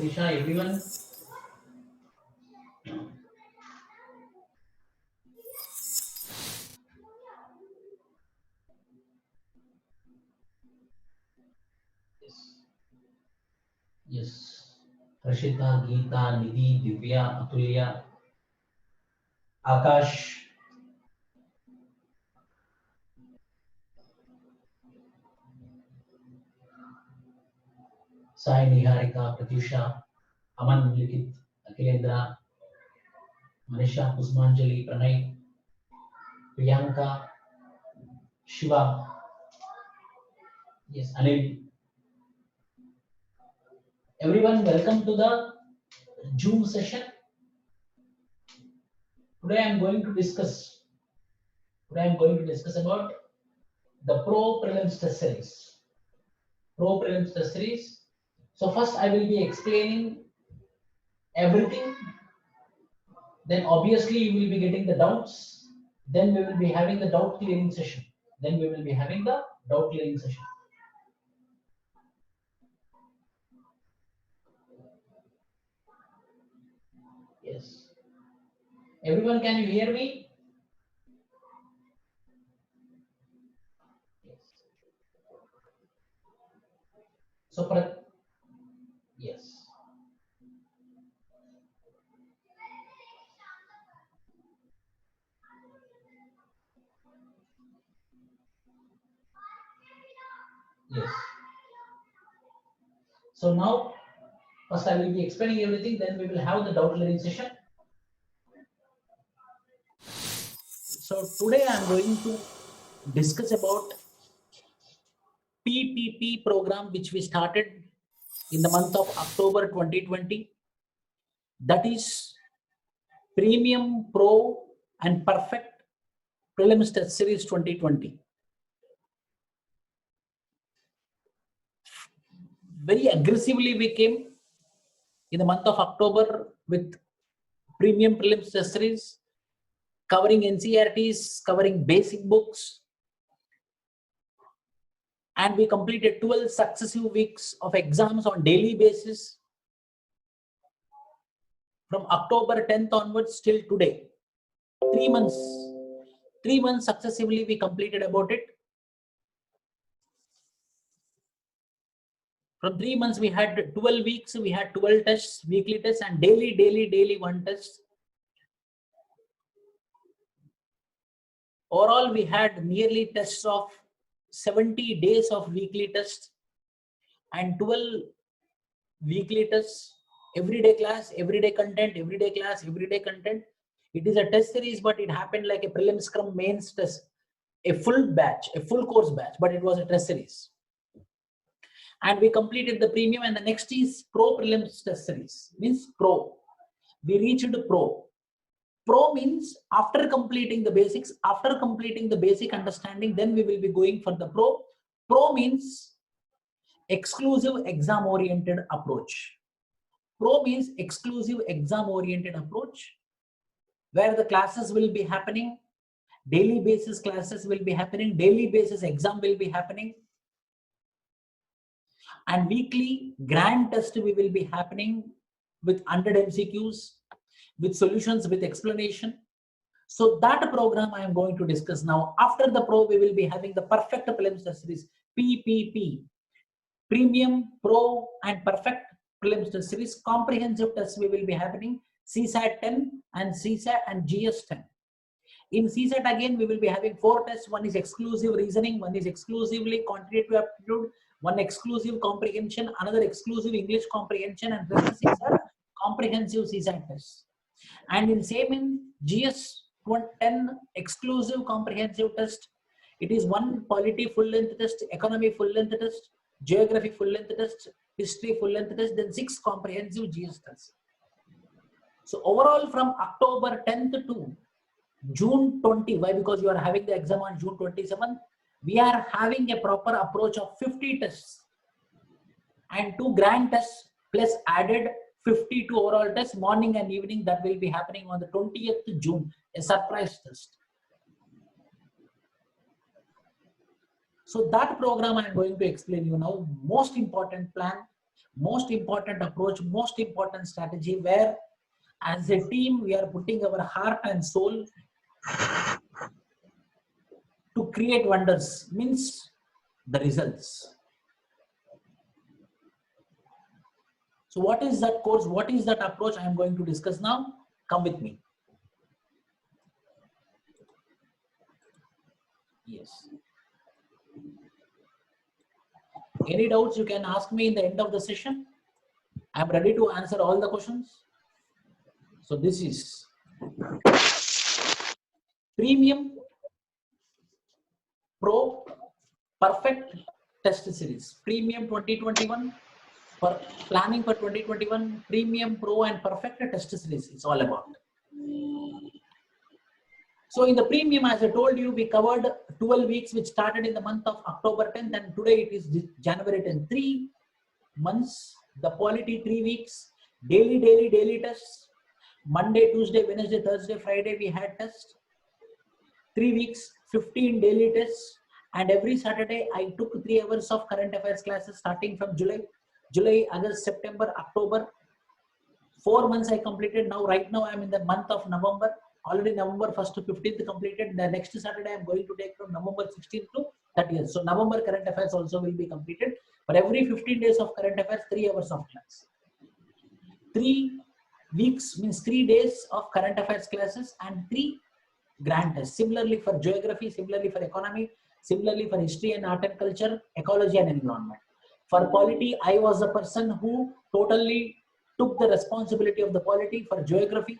Prisha, everyone. Yes. Yes. Rashita, Geeta, Nidhi, Divya, Atulya, Akash. Sai, Niharika, Pratyusha, Aman, Likit, Akilendra, Manisha, Kusmanjali, Pranay, Priyanka, Shiva. Yes, Anil. Everyone, welcome to the Zoom session. Today I am going to discuss. Today I am going to discuss about the Pro Prelims Test Series. Pro Prelims Test Series. So first I will be explaining everything. Then obviously you will be getting the doubts. Then we will be having the doubt clearing session. Then we will be having the doubt clearing session. Yes. Everyone, can you hear me? Yes. So, yes. Yes. So now, first I will be explaining everything, then we will have the doubt clearing session. So today I am going to discuss about PPP program which we started in the month of October 2020. That is Premium, Pro and Perfect Prelims Test Series 2020. Very aggressively we came in the month of October with Premium Prelims Test Series, covering NCERTs, covering basic books, and we completed 12 successive weeks of exams on daily basis from October 10th onwards till today. 3 months. 3 months successively we completed about it. From 3 months we had 12 weeks, we had 12 tests, weekly tests, and daily one test. Overall, we had nearly tests of 70 days of weekly tests and 12 weekly tests, everyday class, everyday content, everyday class, everyday content. It is a test series, but it happened like a prelims scrum mains test, a full batch, a full course batch, but it was a test series. And we completed the premium, and the next is Pro Prelims Test Series, means Pro. We reached Pro. Pro means after completing the basics, after completing the basic understanding, then we will be going for the Pro. Pro means exclusive exam oriented approach. Pro means exclusive exam oriented approach, where the classes will be happening, daily basis classes will be happening, daily basis exam will be happening, and weekly grand test we will be happening with 100 MCQs, with solutions, with explanation. So that program I am going to discuss now. After the Pro, we will be having the Perfect Prelims Test Series, PPP, Premium, Pro and Perfect Prelims Test Series. Comprehensive tests we will be happening, CSAT 10 and CSAT and GS 10. In CSAT again, we will be having 4 tests. One is exclusive reasoning, one is exclusively quantitative aptitude, one exclusive comprehension, another exclusive English comprehension, and rest is a comprehensive CSAT test. And in same in GS 10 exclusive comprehensive test, it is one polity full length test, economy full length test, geography full length test, history full length test, then 6 comprehensive GS tests. So overall from October 10th to June 20, why? Because you are having the exam on June 27th, we are having a proper approach of 50 tests and 2 grand tests plus added 52 overall tests, morning and evening, that will be happening on the 20th June, a surprise test. So that program I am going to explain you now. Most important plan. Most important approach, most important strategy, where as a team we are putting our heart and soul to create wonders, means the results. So what is that course? What is that approach I am going to discuss now? Come with me. Yes. Any doubts you can ask me in the end of the session. I am ready to answer all the questions. So this is Premium Pro Perfect Test Series. Premium 2021 for planning for 2021. Premium Pro and Perfect Test Series. It's all about. So in the premium, as I told you, we covered 12 weeks, which started in the month of October 10th, and today it is January 10th. 3 months, the quality 3 weeks, daily tests. Monday, Tuesday, Wednesday, Thursday, Friday, we had tests. 3 weeks, 15 daily tests. And every Saturday, I took 3 hours of current affairs classes starting from July, August, September, October. 4 months I completed. Now, right now, I'm in the month of November. Already November 1st to 15th completed. The next Saturday, I'm going to take from November 16th to 30th. So November current affairs also will be completed. For every 15 days of current affairs, 3 hours of class. 3 weeks means 3 days of current affairs classes and 3 grand tests. Similarly for geography, similarly for economy, similarly for history and art and culture, ecology and environment. For polity, I was the person who totally took the responsibility of the polity. For geography,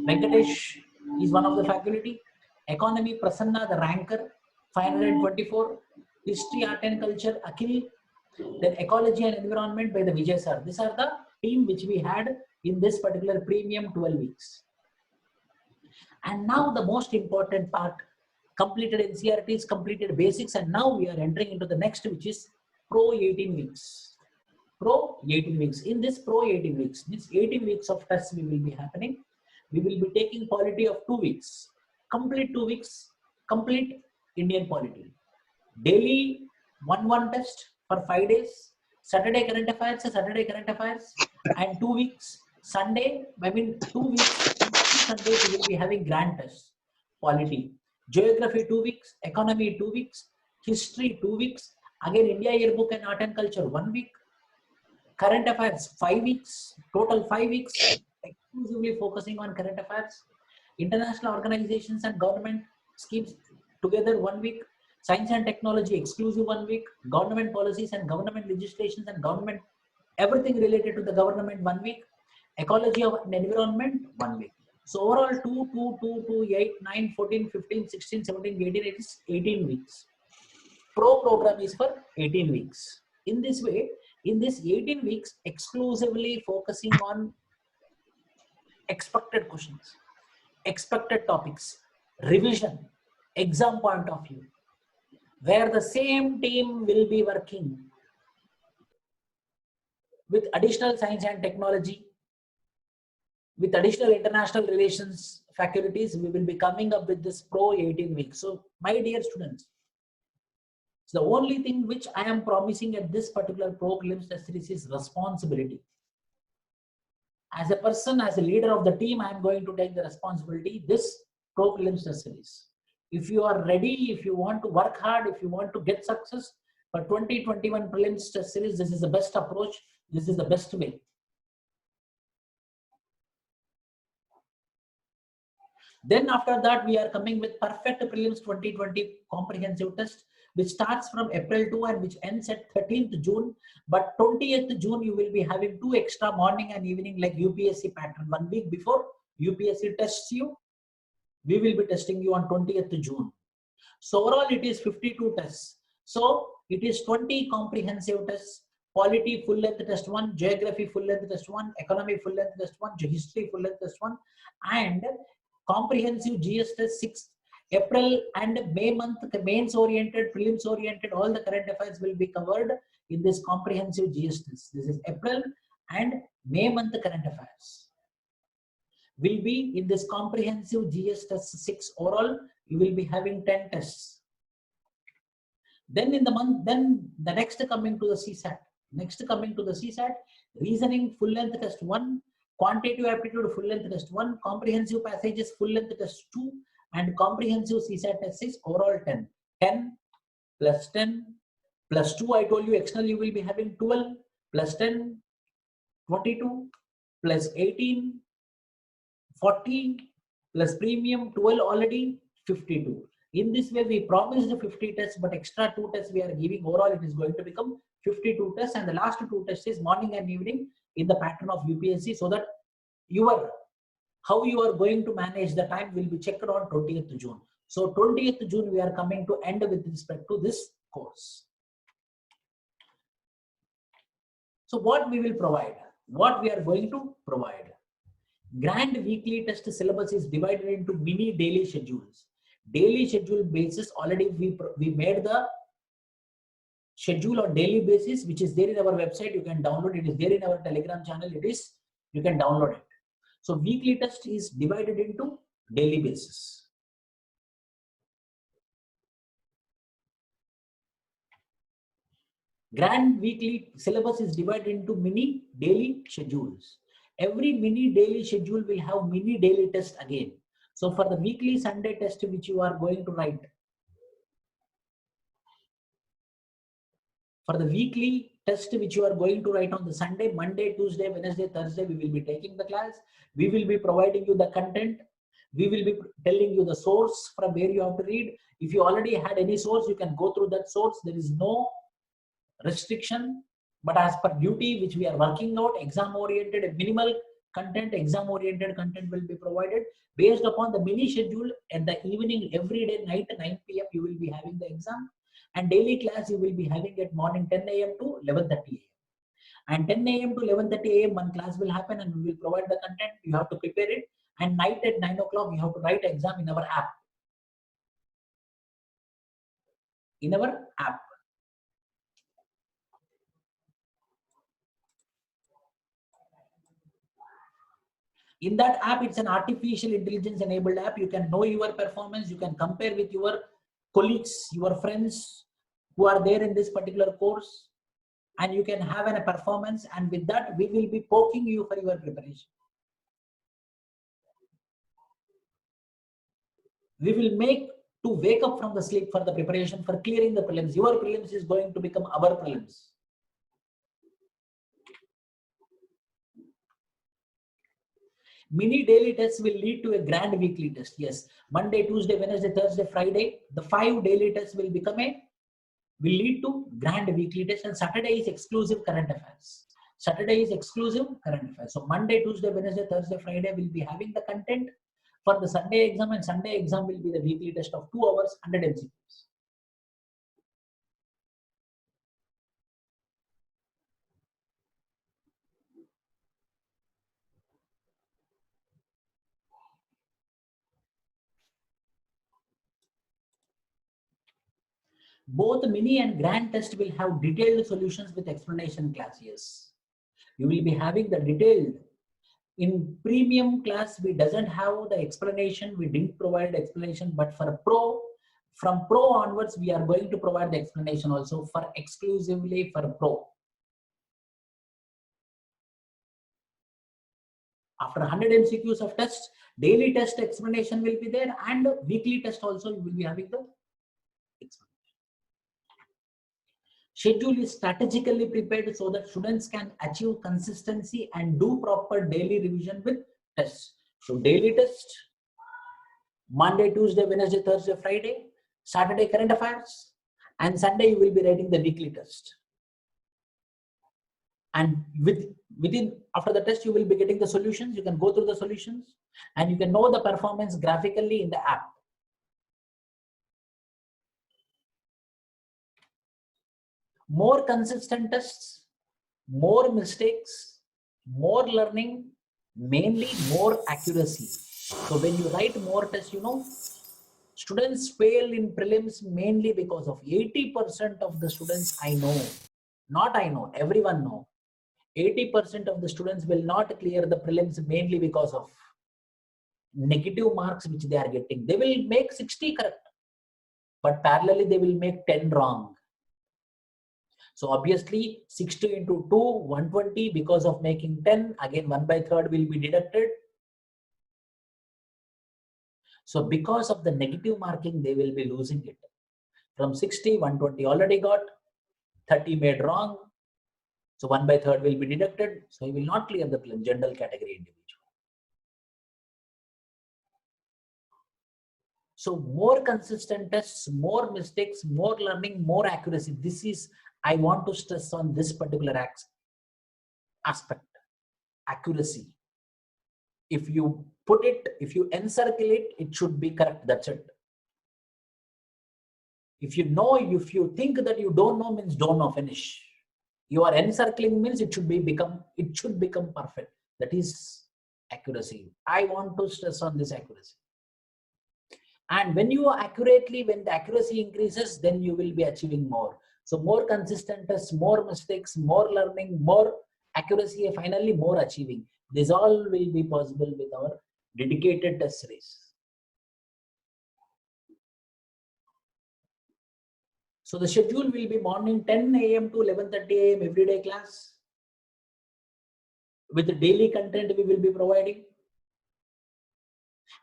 Venkatesh is one of the faculty. Economy, Prasanna, the ranker, 524. History, art and culture, Akhil. Then ecology and environment by the Vijay sir. These are the team which we had in this particular premium 12 weeks. And now the most important part, completed NCERTs, completed basics, and now we are entering into the next, which is Pro 18 weeks. Pro 18 weeks. In this Pro 18 weeks, means 18 weeks of tests will be happening. We will be taking polity of 2 weeks. Complete 2 weeks, complete Indian polity. Daily 1 test for 5 days. Saturday current affairs, and 2 weeks. Sunday, 2 weeks. Sunday we will be having grand tests. Polity. Geography 2 weeks. Economy 2 weeks. History 2 weeks. Again, India Yearbook and Art and Culture 1 week. Current affairs 5 weeks. Total 5 weeks. Exclusively focusing on current affairs. International organizations and government schemes together 1 week. Science and technology exclusive 1 week. Government policies and government legislations and government, everything related to the government 1 week. Ecology of environment 1 week. So overall 2, 2, 2, 2, 8, 9, 14, 15, 16, 17, 18, it is 18 weeks. Pro program is for 18 weeks. In this way, in this 18 weeks, exclusively focusing on expected questions, expected topics, revision, exam point of view, where the same team will be working with additional science and technology, with additional international relations faculties. We will be coming up with this Pro 18 weeks. So my dear students, the only thing which I am promising at this particular Pro Prelims Test Series is responsibility. As a person, as a leader of the team, I am going to take the responsibility. This Pro Prelims Test Series. If you are ready, if you want to work hard, if you want to get success for 2021 Prelims Test Series, this is the best approach. This is the best way. Then after that, we are coming with Perfect Prelims 2020 comprehensive test, which starts from April 2 and which ends at 13th June. But 20th June, you will be having 2 extra morning and evening like UPSC pattern. 1 week before UPSC tests you, we will be testing you on 20th June. So overall, it is 52 tests. So it is 20 comprehensive tests. Polity full length test 1, geography full length test 1, economy full length test 1, history full length test 1, and comprehensive GS test 6. April and May month, mains oriented, prelims oriented, all the current affairs will be covered in this comprehensive GS test. This is April and May month current affairs. Will be in this comprehensive GS test 6 overall. You will be having 10 tests. Then in the month, then the next coming to the CSAT. Next, coming to the CSAT, reasoning full length test 1, quantitative aptitude full length test 1, comprehensive passages full length test 2, and comprehensive CSAT test is overall 10. 10 plus 10 plus 2, I told you external you will be having 12 plus 10, 22 plus 18, 40 plus premium 12 already 52. In this way, we promised 50 tests, but extra 2 tests we are giving. Overall, it is going to become 52 tests, and the last 2 tests is morning and evening in the pattern of UPSC, so that how you are going to manage the time will be checked on 20th June. So 20th June, we are coming to end with respect to this course. So what we will provide, what we are going to provide. Grand weekly test syllabus is divided into mini daily schedules. Daily schedule basis, already we made the schedule on daily basis, which is there in our website. You can download it. Is there in our Telegram channel. You can download it. So weekly test is divided into daily basis. Grand weekly syllabus is divided into mini daily schedules. Every mini daily schedule will have mini daily test again. So for the weekly Sunday test which you are going to write, for the weekly test which you are going to write on the Sunday, Monday, Tuesday, Wednesday, Thursday, we will be taking the class. We will be providing you the content. We will be telling you the source from where you have to read. If you already had any source, you can go through that source. There is no restriction, but as per duty which we are working out, exam oriented, minimal content, exam oriented content will be provided based upon the mini schedule. And the evening, every day night 9 p.m. you will be having the exam, and daily class you will be having at morning 10 a.m. to 11:30 a.m. and 10 a.m. to 11:30 a.m. one class will happen, and we will provide the content. You have to prepare it, and night at 9 o'clock you have to write exam in our app. In our app. In that app, it's an artificial intelligence enabled app. You can know your performance. You can compare with your colleagues, your friends who are there in this particular course, and you can have a performance. And with that, we will be poking you for your preparation. We will make to wake up from the sleep for the preparation for clearing the prelims. Your prelims is going to become our prelims. Mini daily tests will lead to a grand weekly test. Yes, Monday, Tuesday, Wednesday, Thursday, Friday, the 5 daily tests will lead to grand weekly test, and Saturday is exclusive current affairs. Saturday is exclusive current affairs. So Monday, Tuesday, Wednesday, Thursday, Friday will be having the content for the Sunday exam, and Sunday exam will be the weekly test of 2 hours, 100 MCQs. Both mini and grand test will have detailed solutions with explanation classes. You will be having the detailed. In premium class, we doesn't have the explanation. We didn't provide explanation, but for pro, from pro onwards, we are going to provide the explanation also for exclusively for pro. After 100 MCQs of tests, daily test explanation will be there, and weekly test also you will be having the explanation. Schedule is strategically prepared so that students can achieve consistency and do proper daily revision with tests. So daily test, Monday, Tuesday, Wednesday, Thursday, Friday, Saturday current affairs, and Sunday you will be writing the weekly test. And within after the test you will be getting the solutions. You can go through the solutions, and you can know the performance graphically in the app. More consistent tests, more mistakes, more learning, mainly more accuracy. So when you write more tests, students fail in prelims mainly because of 80% of the students I know, not I know, everyone know. 80% of the students will not clear the prelims mainly because of negative marks which they are getting. They will make 60 correct, but parallelly they will make 10 wrong. So obviously 60 into 2, 120, because of making 10, again 1/3 will be deducted. So because of the negative marking, they will be losing it. From 60, 120 already got, 30 made wrong. So 1/3 will be deducted. So he will not clear the general category individual. So more consistent tests, more mistakes, more learning, more accuracy. This is, I want to stress on this particular aspect, accuracy. If you put it, if you encircle it, it should be correct. That's it. If you know, if you think that you don't know, means don't know, finish. You are encircling means it should become perfect. That is accuracy. I want to stress on this accuracy. And when you accurately, when the accuracy increases, then you will be achieving more. So more consistent tests, more mistakes, more learning, more accuracy, and finally more achieving. This all will be possible with our dedicated test series. So the schedule will be morning 10 a.m. to 11:30 a.m. everyday class. With the daily content we will be providing.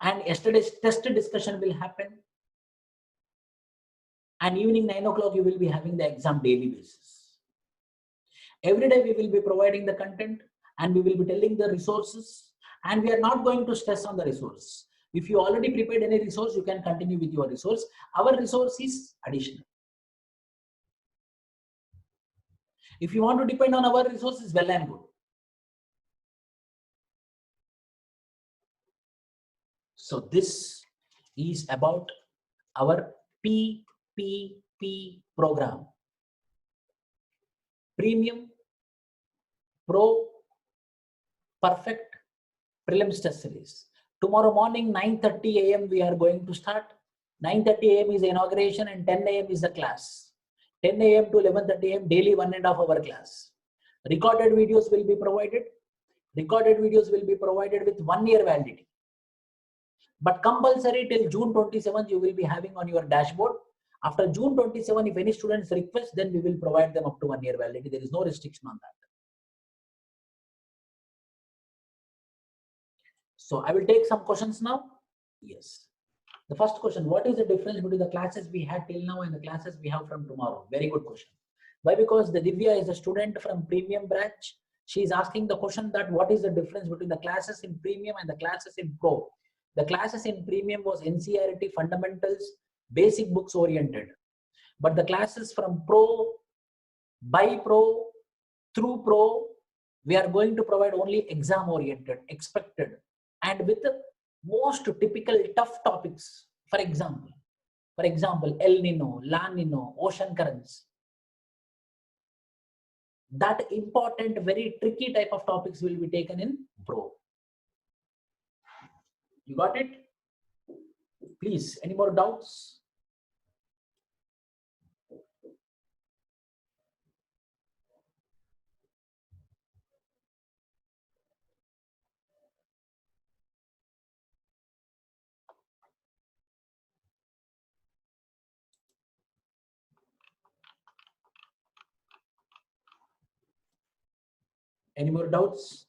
And yesterday's test discussion will happen. And evening 9 o'clock you will be having the exam daily basis. Every day we will be providing the content and we will be telling the resources, and we are not going to stress on the resource. If you already prepared any resource, you can continue with your resource. Our resource is additional. If you want to depend on our resources, well and good. So this is about our PPP program. Premium, Pro, Perfect, Prelims Test Series. Tomorrow morning 9:30 a.m. we are going to start. 9:30 a.m. is the inauguration and 10 a.m. is the class. 10 a.m. to 11:30 a.m. daily 1.5 hour class. Recorded videos will be provided. Recorded videos will be provided with 1 year validity. But compulsory till June 27th you will be having on your dashboard. After June 27, if any students request, then we will provide them up to 1 year validity. There is no restriction on that. So I will take some questions now. Yes. The first question, what is the difference between the classes we had till now and the classes we have from tomorrow? Very good question. Why? Because the Divya is a student from premium branch. She is asking the question that what is the difference between the classes in premium and the classes in pro? The classes in premium was NCERT fundamentals, basic books oriented. But the classes from pro, by pro, through pro, we are going to provide only exam oriented, expected, and with the most typical tough topics. For example, El Nino, La Nino, ocean currents. That important, very tricky type of topics will be taken in pro. You got it? Please, any more doubts? Any more doubts?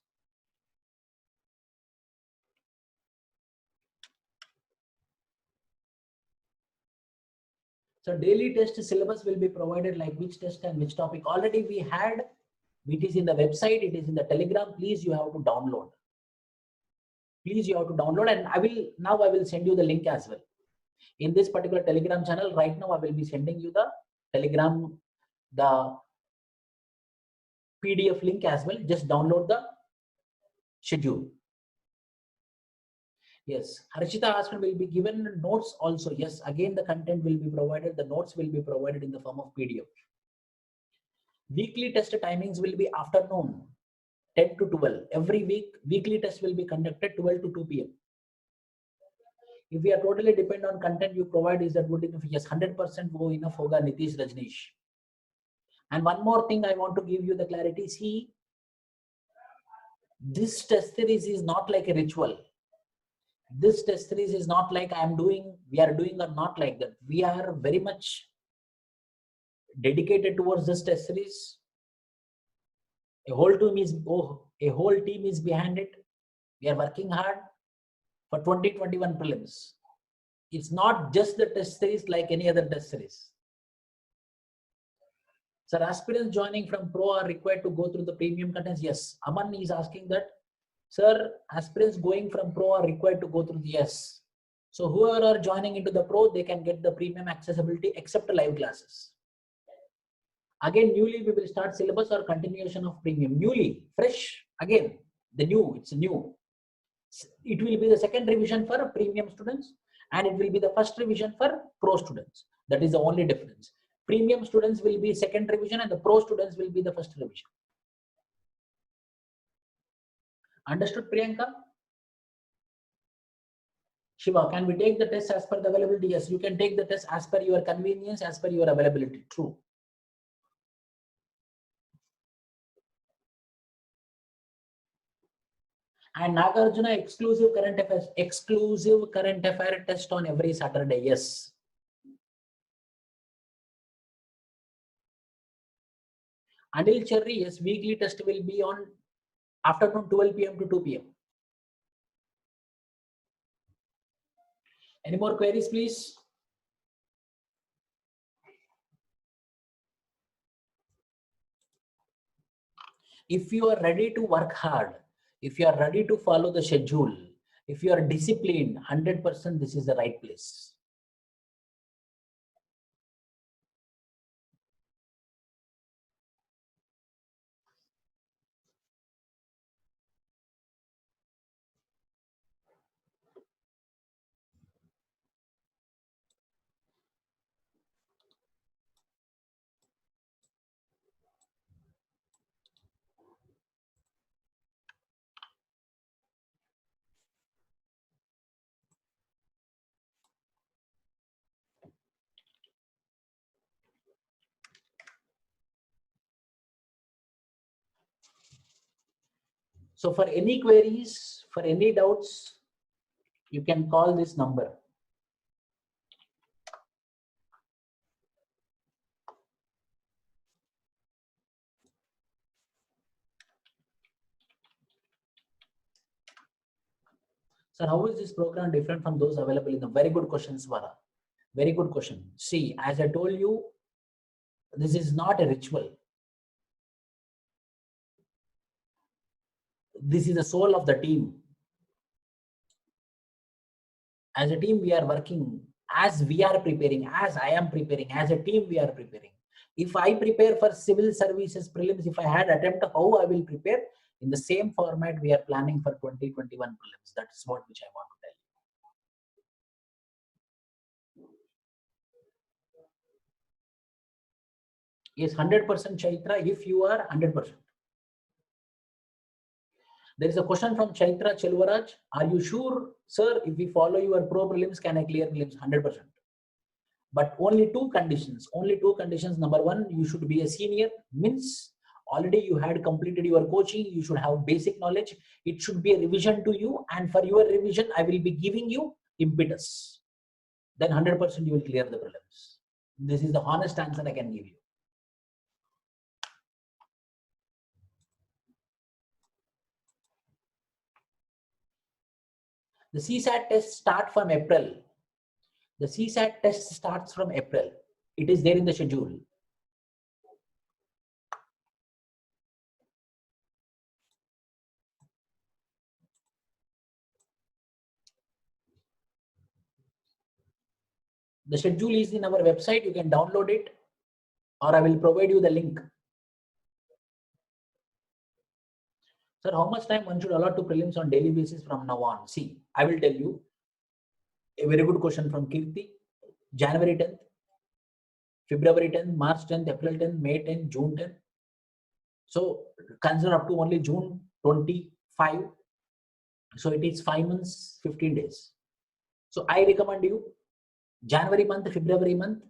So daily test syllabus will be provided, like which test and which topic. Already we had, it is in the website, it is in the Telegram. Please, you have to download. Please, you have to download, and I will send you the link as well. In this particular Telegram channel, right now I will be sending you the Telegram, the PDF link as well. Just download the schedule. Yes, Harshita asked, will be given notes also. Yes, again the content will be provided. The notes will be provided in the form of PDF. Weekly test timings will be afternoon 10 to 12. Every week, weekly test will be conducted 12 to 2 p.m. If we are totally depend on content you provide, is that good enough? Yes, 100% wo enough hoga, Nitish, Rajneesh. And one more thing I want to give you the clarity. See, this test series is not like a ritual. This test series is not like we are doing or not like that. We are very much dedicated towards this test series. A whole team is behind it. We are working hard for 2021 prelims. It's not just the test series like any other test series. Sir, aspirants joining from pro are required to go through the premium contents. Yes. Aman is asking that. Sir, aspirants going from pro are required to go through the yes. So whoever are joining into the pro, they can get the premium accessibility except live classes. Again, newly we will start syllabus or continuation of premium. Newly, fresh, again, the new, it's new. It will be the second revision for premium students and it will be the first revision for pro students. That is the only difference. Premium students will be second revision and the pro students will be the first revision. Understood, Priyanka? Shiva, can we take the test as per the availability? Yes, you can take the test as per your convenience, as per your availability. True. And Nagarjuna exclusive current affair test on every Saturday. Yes. Anil Cherry, yes, weekly test will be on afternoon 12 p.m. to 2 p.m. Any more queries, please? If you are ready to work hard, if you are ready to follow the schedule, if you are disciplined, 100% this is the right place. So for any queries, for any doubts, you can call this number. Sir, how is this program different from those available in the very good question, Swara? Very good question. See, as I told you, this is not a ritual. This is the soul of the team. As a team, we are working as we are preparing, as I am preparing, as a team, we are preparing. If I prepare for civil services prelims, if I had attempt how I will prepare, in the same format, we are planning for 2021 prelims. That's what which I want to tell you. Yes, 100% Chaitra, if you are 100%. There is a question from Chaitra Chelvaraj. Are you sure, sir, if we follow your pro prelims, can I clear prelims? 100%. But only two conditions. Only two conditions. Number one, you should be a senior, means already you had completed your coaching. You should have basic knowledge. It should be a revision to you. And for your revision, I will be giving you impetus. Then 100% you will clear the prelims. This is the honest answer I can give you. The CSAT test start from April. The CSAT test starts from April. It is there in the schedule. The schedule is in our website. You can download it or I will provide you the link. Sir, how much time one should allot to prelims on daily basis from now on? See, I will tell you a very good question from Kirti. January 10th, February 10th, March 10th, April 10th, May 10th, June 10th. So consider up to only June 25. So it is 5 months, 15 days. So I recommend you January month, February month,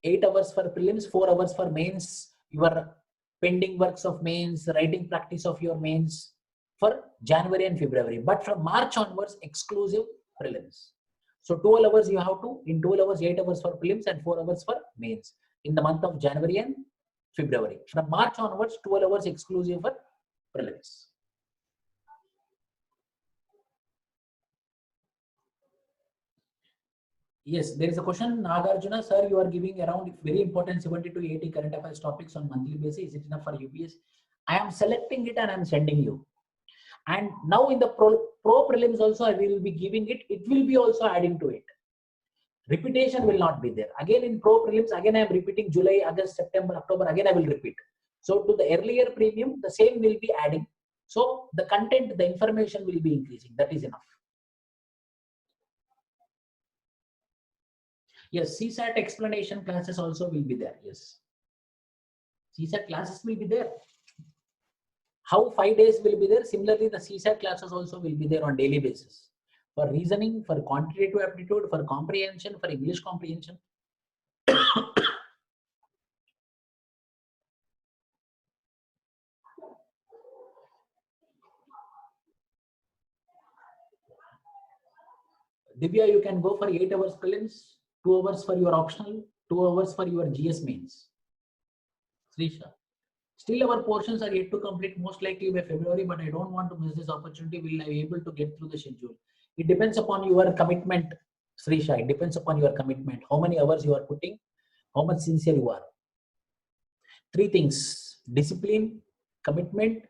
8 hours for prelims, 4 hours for mains, your pending works of mains, writing practice of your mains for January and February. But from March onwards, exclusive prelims. So 12 hours you have to, in 12 hours, 8 hours for prelims and 4 hours for mains. in the month of January and February. From March onwards, 12 hours exclusive for prelims. Yes, there is a question, Nagarjuna, sir, you are giving around very important 70 to 80 current affairs topics on monthly basis. Is it enough for UPS? I am selecting it and I am sending you. And now in the pro prelims also, I will be giving it. It will be also adding to it. Repetition will not be there. Again in pro prelims, again I am repeating July, August, September, October, again I will repeat. So to the earlier premium, the same will be adding. So the content, the information will be increasing. That is enough. Yes, CSAT explanation classes also will be there. Yes. CSAT classes will be there. How 5 days will be there? Similarly, the CSAT classes also will be there on daily basis. For reasoning, for quantitative aptitude, for comprehension, for English comprehension. Divya, you can go for 8 hours prelims, 2 hours for your optional, 2 hours for your GS mains. Srisha. Still our portions are yet to complete, most likely by February, but I don't want to miss this opportunity. Will I be able to get through the schedule? It depends upon your commitment, Srisha. It depends upon your commitment. How many hours you are putting, how much sincere you are. 3 things: discipline, commitment,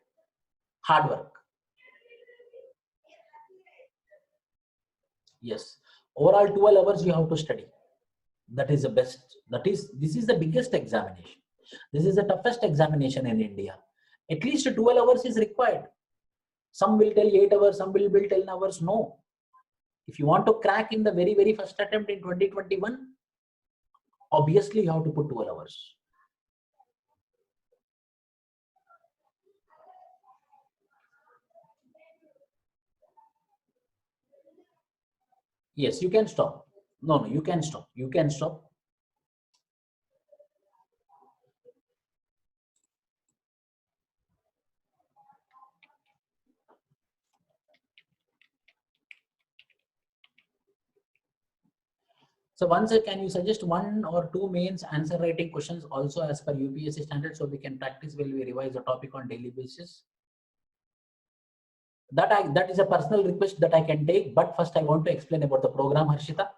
hard work. Yes. Overall 12 hours you have to study. That is the best. This is the biggest examination. This is the toughest examination in India. At least 12 hours is required. Some will tell 8 hours, some will tell 10 hours. No. If you want to crack in the very, very first attempt in 2021, obviously you have to put 12 hours. Yes, you can stop. No, you can stop. You can stop. So once, can you suggest 1 or 2 mains answer writing questions also as per UPSC standard, so we can practice while we revise the topic on daily basis? That is a personal request that I can take, but first I want to explain about the program, Harshita.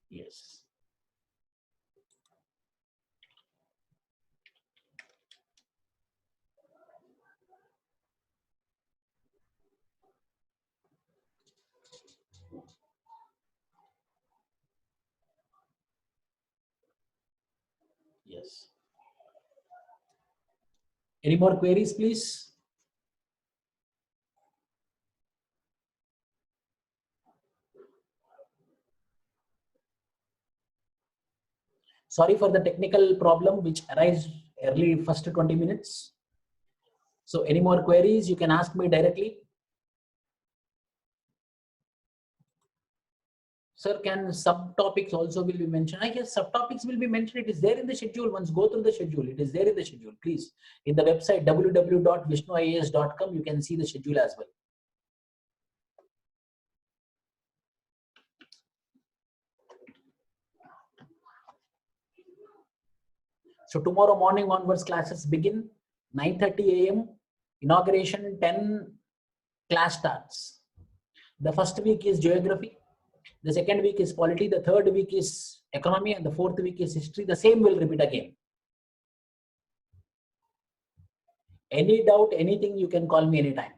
Yes. Yes. Any more queries, please? Sorry for the technical problem which arose early first 20 minutes. So any more queries, you can ask me directly. Sir, can subtopics also will be mentioned? I guess subtopics will be mentioned. It is there in the schedule. Once go through the schedule, it is there in the schedule. Please, in the website www.vishnuias.com, you can see the schedule as well. So tomorrow morning onwards, classes begin 9:30 a.m. Inauguration 10, class starts. The first week is geography. The second week is polity. The third week is economy, and the fourth week is history. The same will repeat again. Any doubt, anything, you can call me anytime.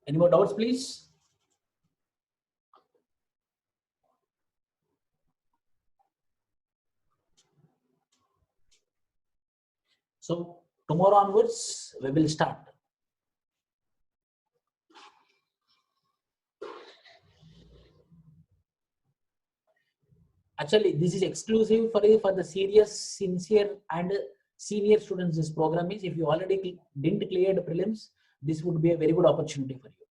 Any more doubts, please? So tomorrow onwards, we will start. Actually, this is exclusive for the serious, sincere, and senior students. This program is, if you already didn't clear the prelims, this would be a very good opportunity for you.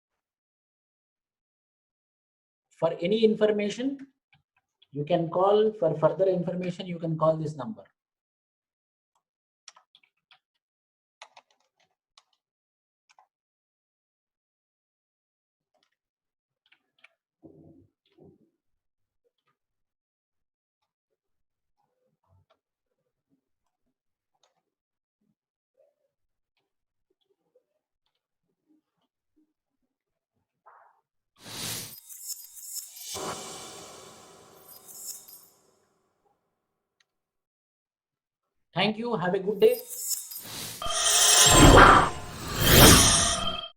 For any information, You can call for further information. You can call this number. Thank you. Have a good day.